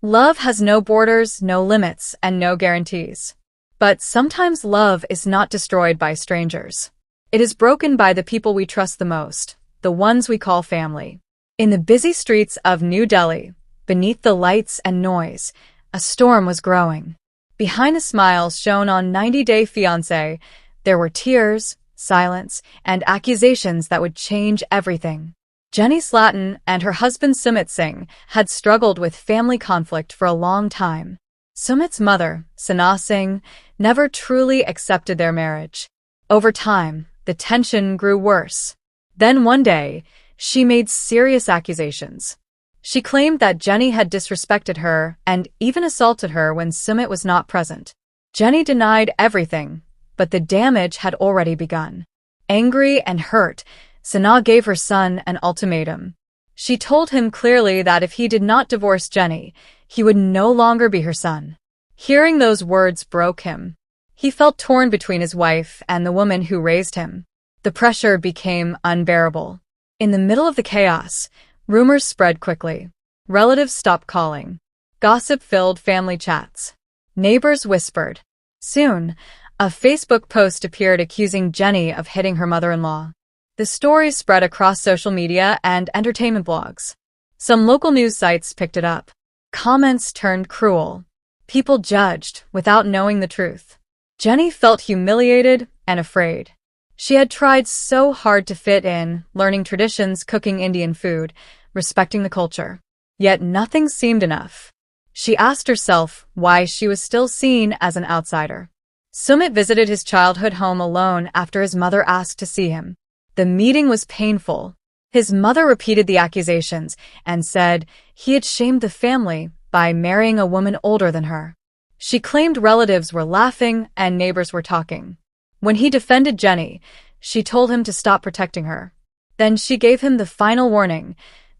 Love has no borders, no limits, and no guarantees. But sometimes love is not destroyed by strangers. It is broken by the people we trust the most, the ones we call family. In the busy streets of New Delhi, beneath the lights and noise, a storm was growing. Behind the smiles shown on 90-Day Fiancé, there were tears, silence, and accusations that would change everything. Jenny Slatin and her husband Sumit Singh had struggled with family conflict for a long time. Sumit's mother, Sana Singh, never truly accepted their marriage. Over time, the tension grew worse. Then one day, she made serious accusations. She claimed that Jenny had disrespected her and even assaulted her when Sumit was not present. Jenny denied everything, but the damage had already begun. Angry and hurt, Sana gave her son an ultimatum. She told him clearly that if he did not divorce Jenny, he would no longer be her son. Hearing those words broke him. He felt torn between his wife and the woman who raised him. The pressure became unbearable. In the middle of the chaos, rumors spread quickly. Relatives stopped calling. Gossip filled family chats. Neighbors whispered. Soon, a Facebook post appeared accusing Jenny of hitting her mother-in-law. The story spread across social media and entertainment blogs. Some local news sites picked it up. Comments turned cruel. People judged without knowing the truth. Jenny felt humiliated and afraid. She had tried so hard to fit in, learning traditions, cooking Indian food, respecting the culture. Yet nothing seemed enough. She asked herself why she was still seen as an outsider. Sumit visited his childhood home alone after his mother asked to see him. The meeting was painful. His mother repeated the accusations and said he had shamed the family by marrying a woman older than her. She claimed relatives were laughing and neighbors were talking. When he defended Jenny, she told him to stop protecting her. Then she gave him the final warning,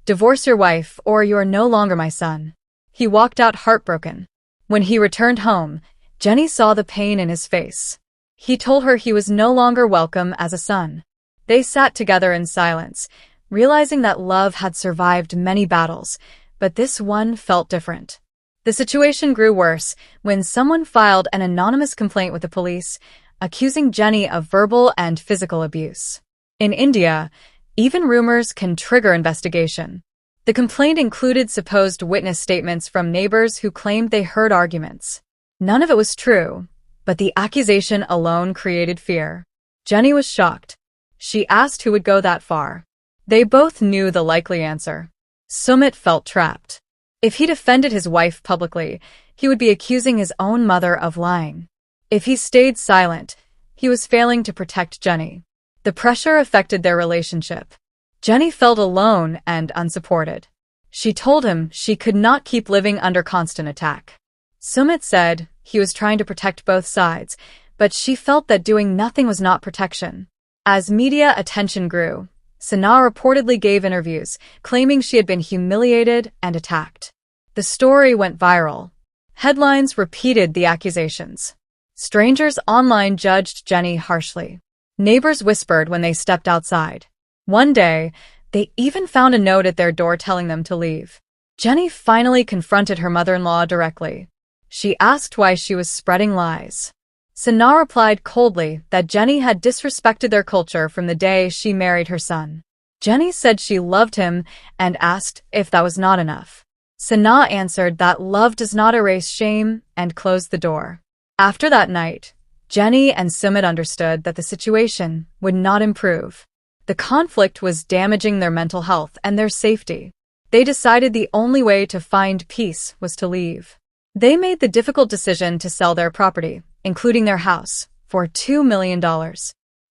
divorce your wife or you are no longer my son. He walked out heartbroken. When he returned home, Jenny saw the pain in his face. He told her he was no longer welcome as a son. They sat together in silence, realizing that love had survived many battles, but this one felt different. The situation grew worse when someone filed an anonymous complaint with the police, accusing Jenny of verbal and physical abuse. In India, even rumors can trigger investigation. The complaint included supposed witness statements from neighbors who claimed they heard arguments. None of it was true, but the accusation alone created fear. Jenny was shocked. She asked who would go that far. They both knew the likely answer. Sumit felt trapped. If he defended his wife publicly, he would be accusing his own mother of lying. If he stayed silent, he was failing to protect Jenny. The pressure affected their relationship. Jenny felt alone and unsupported. She told him she could not keep living under constant attack. Sumit said he was trying to protect both sides, but she felt that doing nothing was not protection. As media attention grew, Sana reportedly gave interviews, claiming she had been humiliated and attacked. The story went viral. Headlines repeated the accusations. Strangers online judged Jenny harshly. Neighbors whispered when they stepped outside. One day, they even found a note at their door telling them to leave. Jenny finally confronted her mother-in-law directly. She asked why she was spreading lies. Sana replied coldly that Jenny had disrespected their culture from the day she married her son. Jenny said she loved him and asked if that was not enough. Sana answered that love does not erase shame and closed the door. After that night, Jenny and Sumit understood that the situation would not improve. The conflict was damaging their mental health and their safety. They decided the only way to find peace was to leave. They made the difficult decision to sell their property, including their house, for $2 million.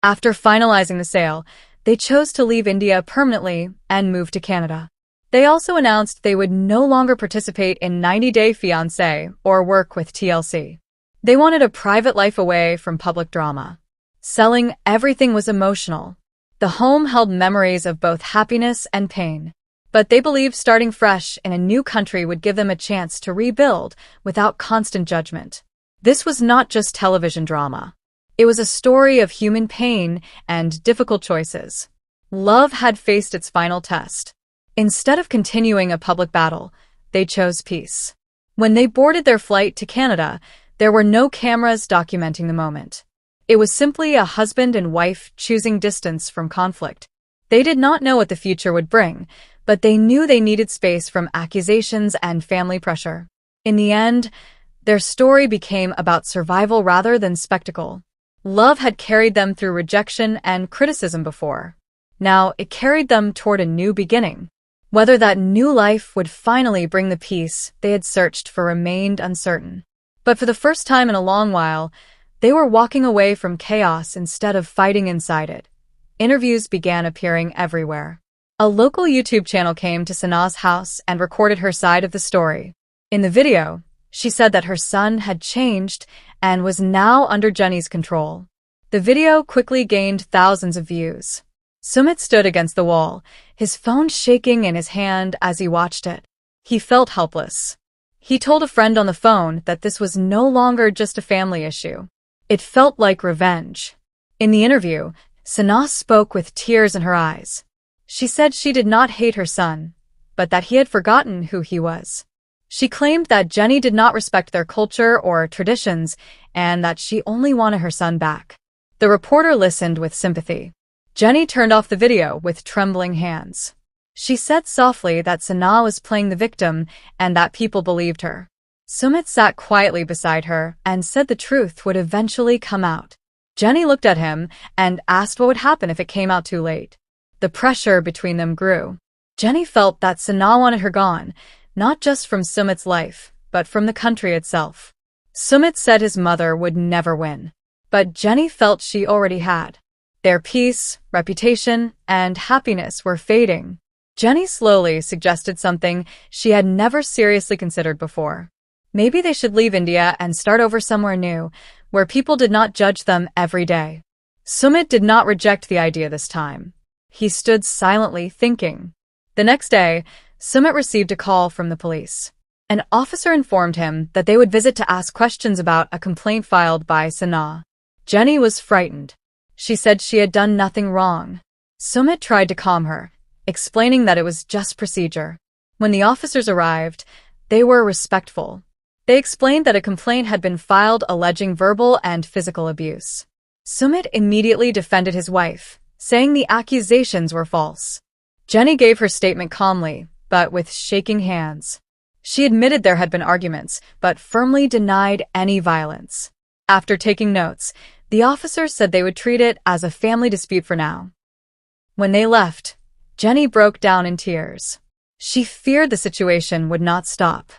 After finalizing the sale, they chose to leave India permanently and move to Canada. They also announced they would no longer participate in 90-Day Fiancé or work with TLC. They wanted a private life away from public drama. Selling everything was emotional. The home held memories of both happiness and pain. But they believed starting fresh in a new country would give them a chance to rebuild without constant judgment. This was not just television drama. It was a story of human pain and difficult choices. Love had faced its final test. Instead of continuing a public battle, they chose peace. When they boarded their flight to Canada, there were no cameras documenting the moment. It was simply a husband and wife choosing distance from conflict. They did not know what the future would bring, but they knew they needed space from accusations and family pressure. In the end, their story became about survival rather than spectacle. Love had carried them through rejection and criticism before. Now it carried them toward a new beginning. Whether that new life would finally bring the peace they had searched for remained uncertain. But for the first time in a long while, they were walking away from chaos instead of fighting inside it. Interviews began appearing everywhere. A local YouTube channel came to Sanaa's house and recorded her side of the story. In the video, she said that her son had changed and was now under Jenny's control. The video quickly gained thousands of views. Sumit stood against the wall, his phone shaking in his hand as he watched it. He felt helpless. He told a friend on the phone that this was no longer just a family issue. It felt like revenge. In the interview, Sanaa spoke with tears in her eyes. She said she did not hate her son, but that he had forgotten who he was. She claimed that Jenny did not respect their culture or traditions and that she only wanted her son back. The reporter listened with sympathy. Jenny turned off the video with trembling hands. She said softly that Sanaa was playing the victim and that people believed her. Sumit sat quietly beside her and said the truth would eventually come out. Jenny looked at him and asked what would happen if it came out too late. The pressure between them grew. Jenny felt that Sanaa wanted her gone, not just from Sumit's life, but from the country itself. Sumit said his mother would never win, but Jenny felt she already had. Their peace, reputation, and happiness were fading. Jenny slowly suggested something she had never seriously considered before. Maybe they should leave India and start over somewhere new, where people did not judge them every day. Sumit did not reject the idea this time. He stood silently thinking. The next day, Sumit received a call from the police. An officer informed him that they would visit to ask questions about a complaint filed by Sanaa. Jenny was frightened. She said she had done nothing wrong. Sumit tried to calm her, explaining that it was just procedure. When the officers arrived, they were respectful. They explained that a complaint had been filed alleging verbal and physical abuse. Sumit immediately defended his wife, saying the accusations were false. Jenny gave her statement calmly, but with shaking hands. She admitted there had been arguments, but firmly denied any violence. After taking notes, the officers said they would treat it as a family dispute for now. When they left, Jenny broke down in tears. She feared the situation would not stop.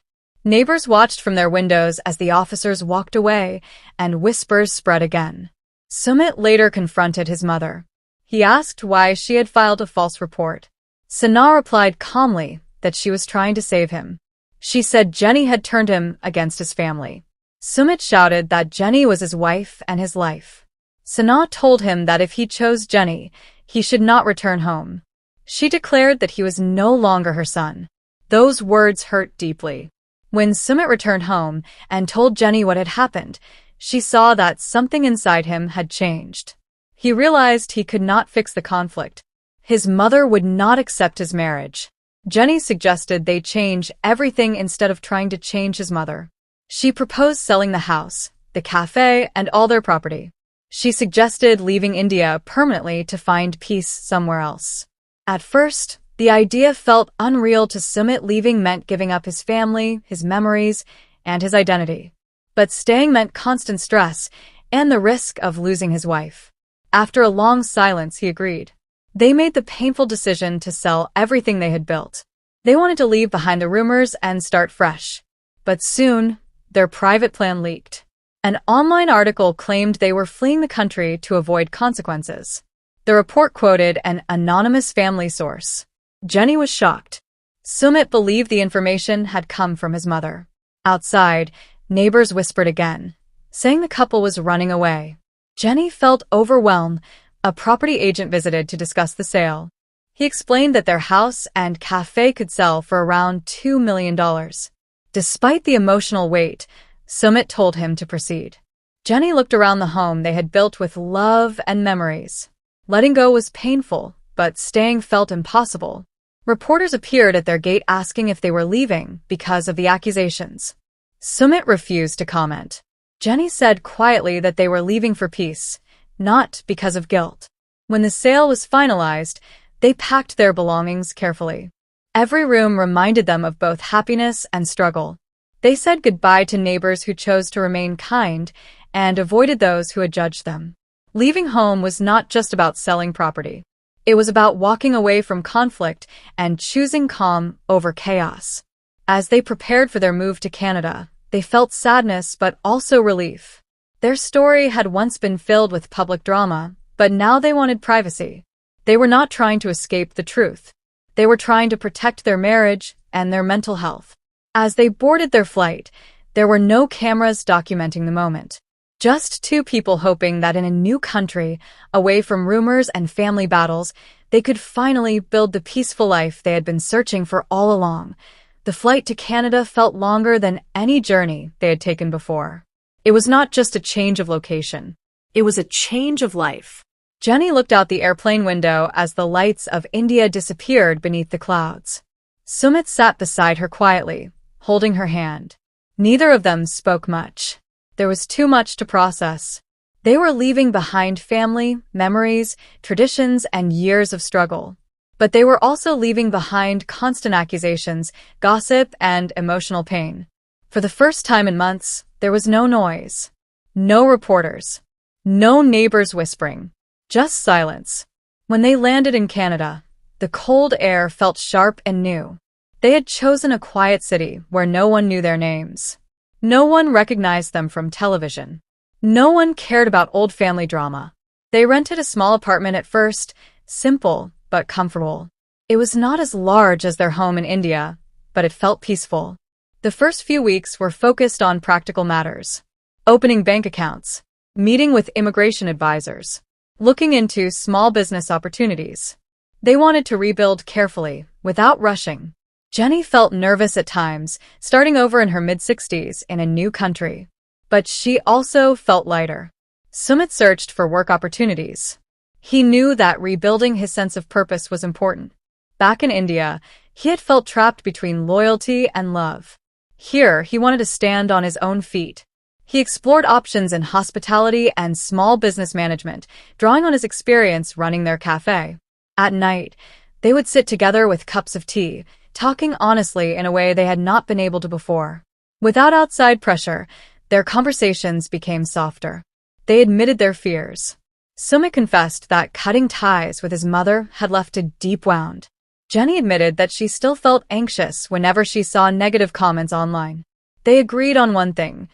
Neighbors watched from their windows as the officers walked away, and whispers spread again. Sumit later confronted his mother. He asked why she had filed a false report. Sanaa replied calmly that she was trying to save him. She said Jenny had turned him against his family. Sumit shouted that Jenny was his wife and his life. Sanaa told him that if he chose Jenny, he should not return home. She declared that he was no longer her son. Those words hurt deeply. When Sumit returned home and told Jenny what had happened, she saw that something inside him had changed. He realized he could not fix the conflict. His mother would not accept his marriage. Jenny suggested they change everything instead of trying to change his mother. She proposed selling the house, the cafe, and all their property. She suggested leaving India permanently to find peace somewhere else. At first, the idea felt unreal to Sumit. Leaving meant giving up his family, his memories, and his identity. But staying meant constant stress and the risk of losing his wife. After a long silence, he agreed. They made the painful decision to sell everything they had built. They wanted to leave behind the rumors and start fresh. But soon, their private plan leaked. An online article claimed they were fleeing the country to avoid consequences. The report quoted an anonymous family source. Jenny was shocked. Sumit believed the information had come from his mother. Outside, neighbors whispered again, saying the couple was running away. Jenny felt overwhelmed. A property agent visited to discuss the sale. He explained that their house and cafe could sell for around $2 million. Despite the emotional weight, Sumit told him to proceed. Jenny looked around the home they had built with love and memories. Letting go was painful, but staying felt impossible. Reporters appeared at their gate asking if they were leaving because of the accusations. Sumit refused to comment. Jenny said quietly that they were leaving for peace, not because of guilt. When the sale was finalized, they packed their belongings carefully. Every room reminded them of both happiness and struggle. They said goodbye to neighbors who chose to remain kind and avoided those who had judged them. Leaving home was not just about selling property. It was about walking away from conflict and choosing calm over chaos. As they prepared for their move to Canada, they felt sadness but also relief. Their story had once been filled with public drama, but now they wanted privacy. They were not trying to escape the truth. They were trying to protect their marriage and their mental health. As they boarded their flight, there were no cameras documenting the moment. Just two people hoping that in a new country, away from rumors and family battles, they could finally build the peaceful life they had been searching for all along. The flight to Canada felt longer than any journey they had taken before. It was not just a change of location. It was a change of life. Jenny looked out the airplane window as the lights of India disappeared beneath the clouds. Sumit sat beside her quietly, holding her hand. Neither of them spoke much. There was too much to process. They were leaving behind family, memories, traditions, and years of struggle. But they were also leaving behind constant accusations, gossip, and emotional pain. For the first time in months, there was no noise. No reporters. No neighbors whispering. Just silence. When they landed in Canada, the cold air felt sharp and new. They had chosen a quiet city where no one knew their names. No one recognized them from television. No one cared about old family drama. They rented a small apartment at first, simple but comfortable. It was not as large as their home in India, but it felt peaceful. The first few weeks were focused on practical matters. Opening bank accounts, meeting with immigration advisors, looking into small business opportunities. They wanted to rebuild carefully, without rushing. Jenny felt nervous at times, starting over in her mid-60s in a new country. But she also felt lighter. Sumit searched for work opportunities. He knew that rebuilding his sense of purpose was important. Back in India, he had felt trapped between loyalty and love. Here, he wanted to stand on his own feet. He explored options in hospitality and small business management, drawing on his experience running their cafe. At night, they would sit together with cups of tea, talking honestly in a way they had not been able to before. Without outside pressure, their conversations became softer. They admitted their fears. Sumit confessed that cutting ties with his mother had left a deep wound. Jenny admitted that she still felt anxious whenever she saw negative comments online. They agreed on one thing.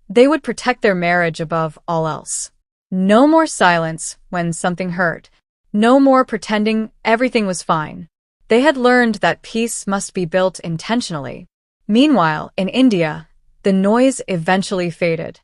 They would protect their marriage above all else. No more silence when something hurt. No more pretending everything was fine. They had learned that peace must be built intentionally. Meanwhile, in India, the noise eventually faded.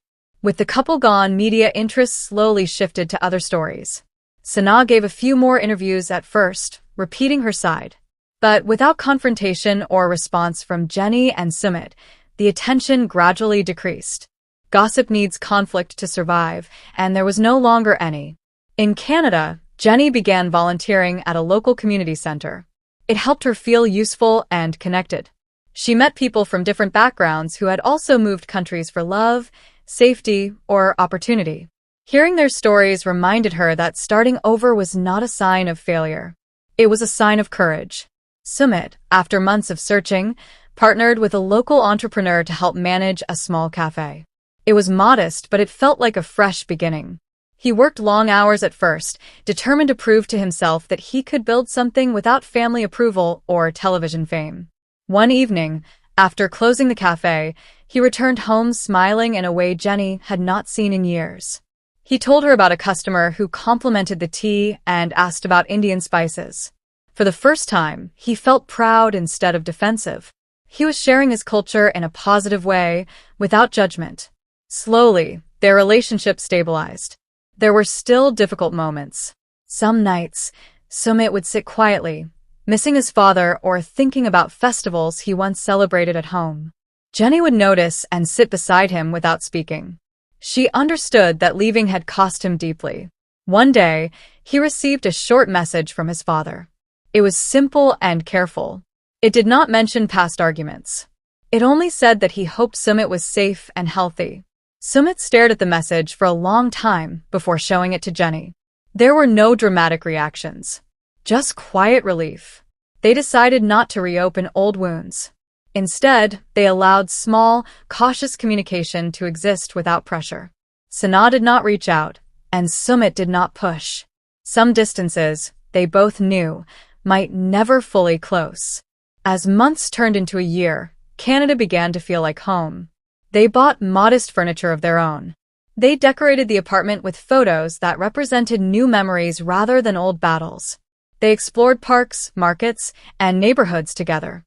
With the couple gone, media interest slowly shifted to other stories. Sana gave a few more interviews at first, repeating her side. But without confrontation or response from Jenny and Sumit, the attention gradually decreased. Gossip needs conflict to survive, and there was no longer any. In Canada, Jenny began volunteering at a local community center. It helped her feel useful and connected. She met people from different backgrounds who had also moved countries for love, safety, or opportunity. Hearing their stories reminded her that starting over was not a sign of failure. It was a sign of courage. Sumit, after months of searching, partnered with a local entrepreneur to help manage a small cafe. It was modest, but it felt like a fresh beginning. He worked long hours at first, determined to prove to himself that he could build something without family approval or television fame. One evening, after closing the cafe, he returned home smiling in a way Jenny had not seen in years. He told her about a customer who complimented the tea and asked about Indian spices. For the first time, he felt proud instead of defensive. He was sharing his culture in a positive way, without judgment. Slowly, their relationship stabilized. There were still difficult moments. Some nights, Sumit would sit quietly, missing his father or thinking about festivals he once celebrated at home. Jenny would notice and sit beside him without speaking. She understood that leaving had cost him deeply. One day, he received a short message from his father. It was simple and careful. It did not mention past arguments. It only said that he hoped Sumit was safe and healthy. Sumit stared at the message for a long time before showing it to Jenny. There were no dramatic reactions, just quiet relief. They decided not to reopen old wounds. Instead, they allowed small, cautious communication to exist without pressure. Sana did not reach out, and Sumit did not push. Some distances, they both knew, might never fully close. As months turned into a year, Canada began to feel like home. They bought modest furniture of their own. They decorated the apartment with photos that represented new memories rather than old battles. They explored parks, markets, and neighborhoods together.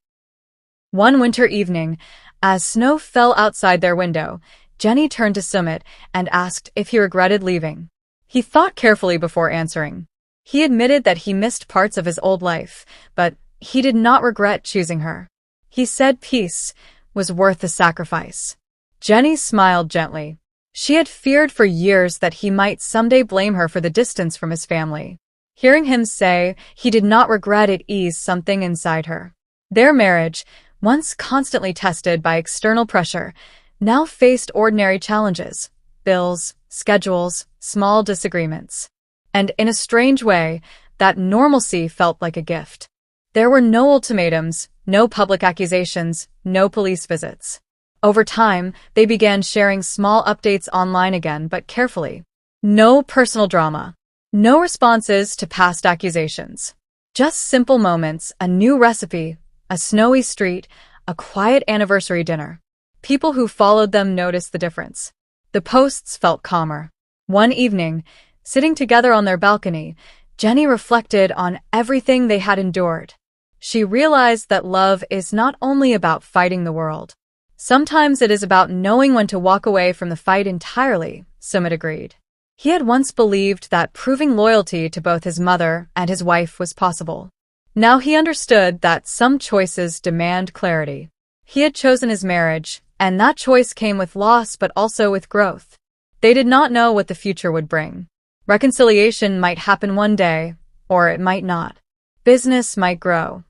One winter evening, as snow fell outside their window, Jenny turned to Sumit and asked if he regretted leaving. He thought carefully before answering. He admitted that he missed parts of his old life, but he did not regret choosing her. He said peace was worth the sacrifice. Jenny smiled gently. She had feared for years that he might someday blame her for the distance from his family. Hearing him say he did not regret it eased something inside her. Their marriage, once constantly tested by external pressure, now faced ordinary challenges: bills, schedules, small disagreements. And in a strange way, that normalcy felt like a gift. There were no ultimatums, no public accusations, no police visits. Over time, they began sharing small updates online again, but carefully. No personal drama. No responses to past accusations. Just simple moments, a new recipe, a snowy street, a quiet anniversary dinner. People who followed them noticed the difference. The posts felt calmer. One evening, sitting together on their balcony, Jenny reflected on everything they had endured. She realized that love is not only about fighting the world. Sometimes it is about knowing when to walk away from the fight entirely, Sumit agreed. He had once believed that proving loyalty to both his mother and his wife was possible. Now he understood that some choices demand clarity. He had chosen his marriage, and that choice came with loss but also with growth. They did not know what the future would bring. Reconciliation might happen one day, or it might not. Business might grow,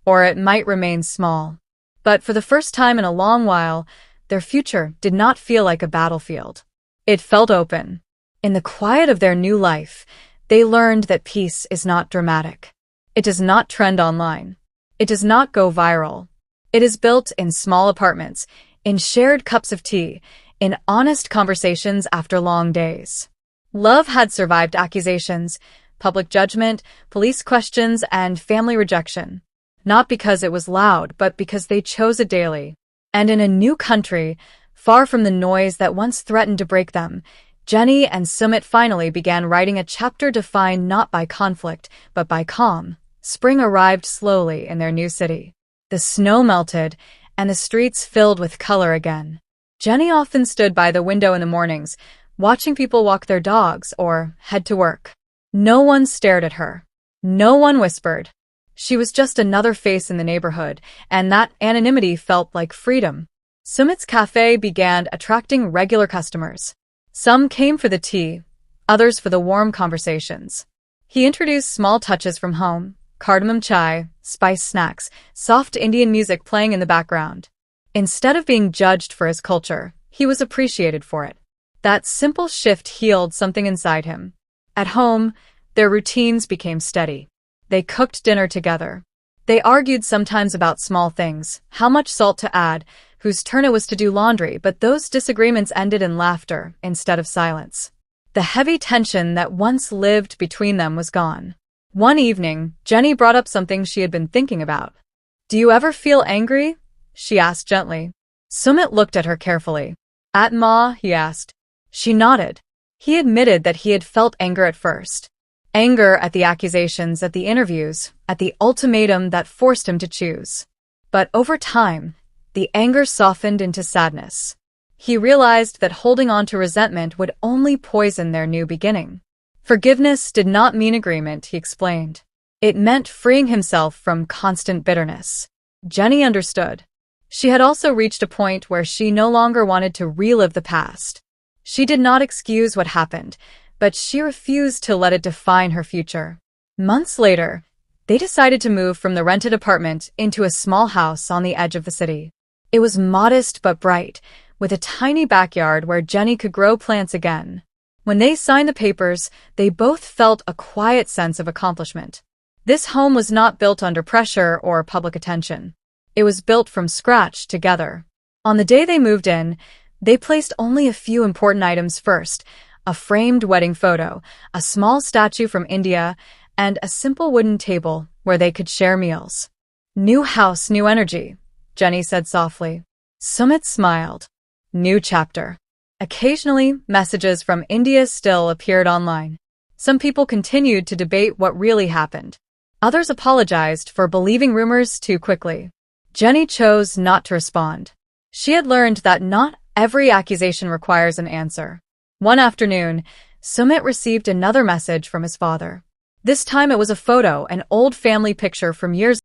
or it might remain small. But for the first time in a long while, their future did not feel like a battlefield. It felt open. In the quiet of their new life, they learned that peace is not dramatic. It does not trend online. It does not go viral. It is built in small apartments, in shared cups of tea, in honest conversations after long days. Love had survived accusations, public judgment, police questions, and family rejection. Not because it was loud, but because they chose it daily. And in a new country, far from the noise that once threatened to break them, Jenny and Sumit finally began writing a chapter defined not by conflict, but by calm. Spring arrived slowly in their new city. The snow melted, and the streets filled with color again. Jenny often stood by the window in the mornings, watching people walk their dogs or head to work. No one stared at her. No one whispered. She was just another face in the neighborhood, and that anonymity felt like freedom. Sumit's cafe began attracting regular customers. Some came for the tea, others for the warm conversations. He introduced small touches from home: cardamom chai, spiced snacks, soft Indian music playing in the background. Instead of being judged for his culture, he was appreciated for it. That simple shift healed something inside him. At home, their routines became steady. They cooked dinner together. They argued sometimes about small things: how much salt to add, whose turn it was to do laundry, but those disagreements ended in laughter instead of silence. The heavy tension that once lived between them was gone. One evening, Jenny brought up something she had been thinking about. "Do you ever feel angry?" she asked gently. Sumit looked at her carefully. "At Ma?" he asked. She nodded. He admitted that he had felt anger at first. Anger at the accusations, at the interviews, at the ultimatum that forced him to choose. But over time, the anger softened into sadness. He realized that holding on to resentment would only poison their new beginning. Forgiveness did not mean agreement, he explained. It meant freeing himself from constant bitterness. Jenny understood. She had also reached a point where she no longer wanted to relive the past. She did not excuse what happened, but she refused to let it define her future. Months later, they decided to move from the rented apartment into a small house on the edge of the city. It was modest but bright, with a tiny backyard where Jenny could grow plants again. When they signed the papers, they both felt a quiet sense of accomplishment. This home was not built under pressure or public attention. It was built from scratch together. On the day they moved in, they placed only a few important items first: a framed wedding photo, a small statue from India, and a simple wooden table where they could share meals. "New house, new energy," Jenny said softly. Sumit smiled. "New chapter." Occasionally, messages from India still appeared online. Some people continued to debate what really happened. Others apologized for believing rumors too quickly. Jenny chose not to respond. She had learned that not every accusation requires an answer. One afternoon, Sumit received another message from his father. This time it was a photo, an old family picture from years